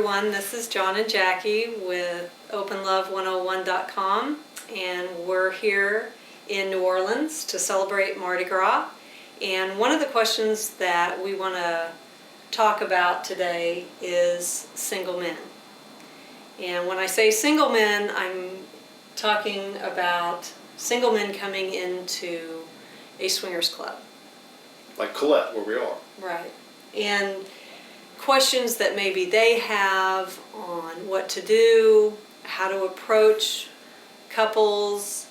everyone. This is John and Jackie with OpenLove101.com, and we're here in New Orleans to celebrate Mardi Gras. And one of the questions that we want to talk about today is single men. And when I say single men, I'm talking about single men coming into a swingers club. Like Colette, where we are. Right. And questions that maybe they have on what to do, how to approach couples,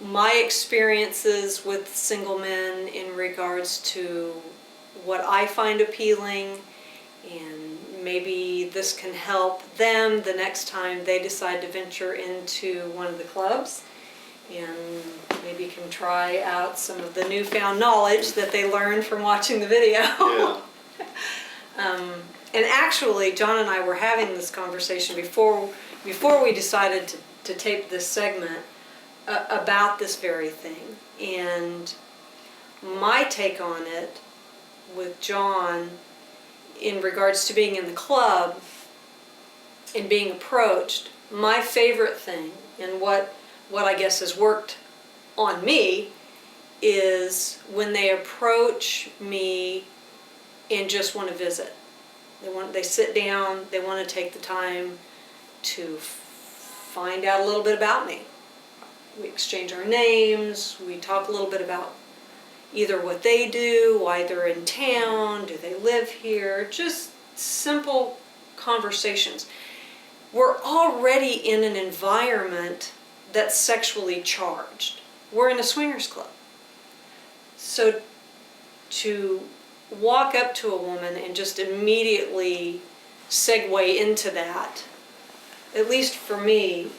my experiences with single men in regards to what I find appealing, and maybe this can help them the next time they decide to venture into one of the clubs, and maybe can try out some of the newfound knowledge that they learned from watching the video. Yeah. And actually, John and I were having this conversation before we decided to tape this segment about this very thing. And my take on it with John in regards to being in the club and being approached, my favorite thing and what I guess has worked on me is when they approach me and just want to visit. They sit down, they want to take the time to find out a little bit about me. We exchange our names, we talk a little bit about either what they do, why they're in town, do they live here, just simple conversations. We're already in an environment that's sexually charged. We're in a swingers club. So to walk up to a woman and just immediately segue into that, at least for me,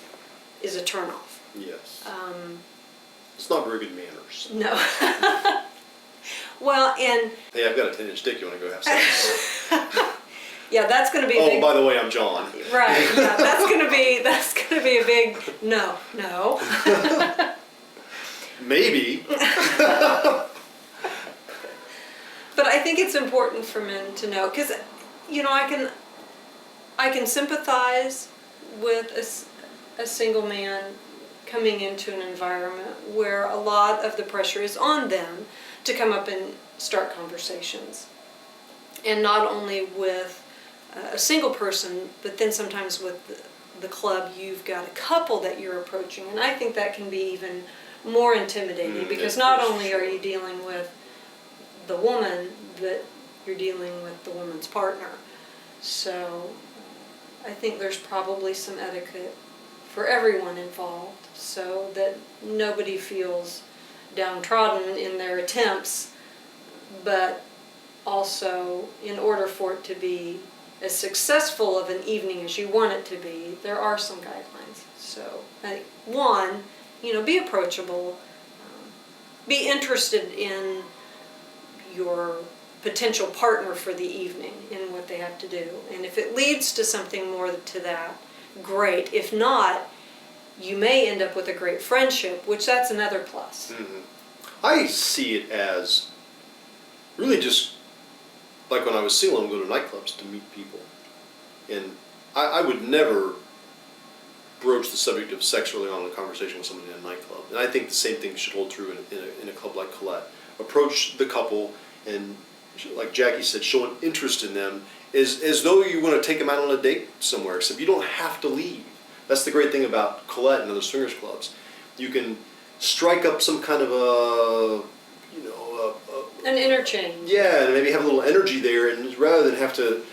is a turnoff. Yes. It's not very good manners. No. Well, and... Hey, I've got a 10-inch dick. You want to go have sex? Yeah, that's going to be a big... Oh, by the way, I'm John. Right, yeah, that's going to be a big no. Maybe. But I think it's important for men to know, because, you know, I can sympathize with a single man coming into an environment where a lot of the pressure is on them to come up and start conversations. And not only with a single person, but then sometimes with the club, you've got a couple that you're approaching. And I think that can be even more intimidating, because not only are you dealing with the woman, but you're dealing with the woman's partner. So I think there's probably some etiquette for everyone involved, so that nobody feels downtrodden in their attempts, but also, in order for it to be as successful of an evening as you want it to be, there are some guidelines. So I think, one, you know, be approachable, be interested in your potential partner for the evening and what they have to do. And if it leads to something more to that, great. If not, you may end up with a great friendship, which that's another plus. Mm-hmm. I see it as really just like when I was single, I would go to nightclubs to meet people. And I would never broach the subject of sex early on in a conversation with somebody in a nightclub. And I think the same thing should hold true in a club like Colette. Approach the couple and, like Jackie said, show an interest in them as though you want to take them out on a date somewhere, except you don't have to leave. That's the great thing about Colette and other swingers clubs. You can strike up some kind of an interchange. Yeah, and maybe have a little energy there, and rather than have to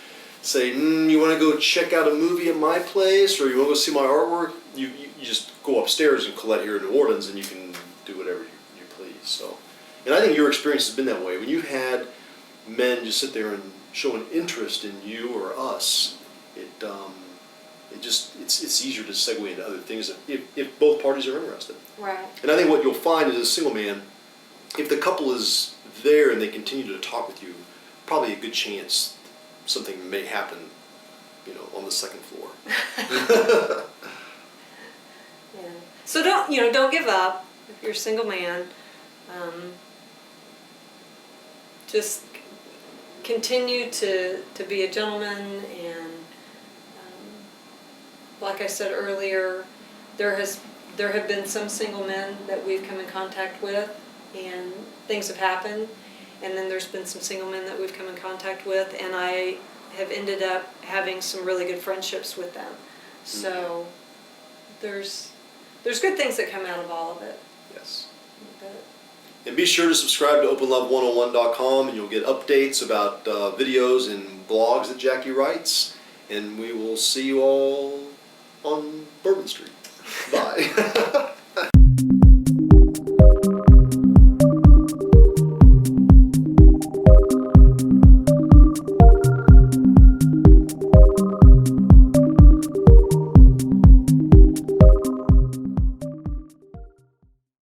say, you want to go check out a movie at my place, or you want to go see my artwork, you just go upstairs in Colette here in New Orleans, and you can do whatever you please. So, and I think your experience has been that way. When you've had men just sit there and show an interest in you or us, it's easier to segue into other things if both parties are interested. Right. And I think what you'll find as a single man, if the couple is there and they continue to talk with you, probably a good chance something may happen, on the second floor. Yeah. So don't give up if you're a single man. Just continue to be a gentleman, and like I said earlier, there have been some single men that we've come in contact with, and things have happened, and then there's been some single men that we've come in contact with, and I have ended up having some really good friendships with them. So there's good things that come out of all of it. Yes. But And be sure to subscribe to OpenLove101.com, and you'll get updates about videos and blogs that Jackie writes. And we will see you all on Bourbon Street. Bye.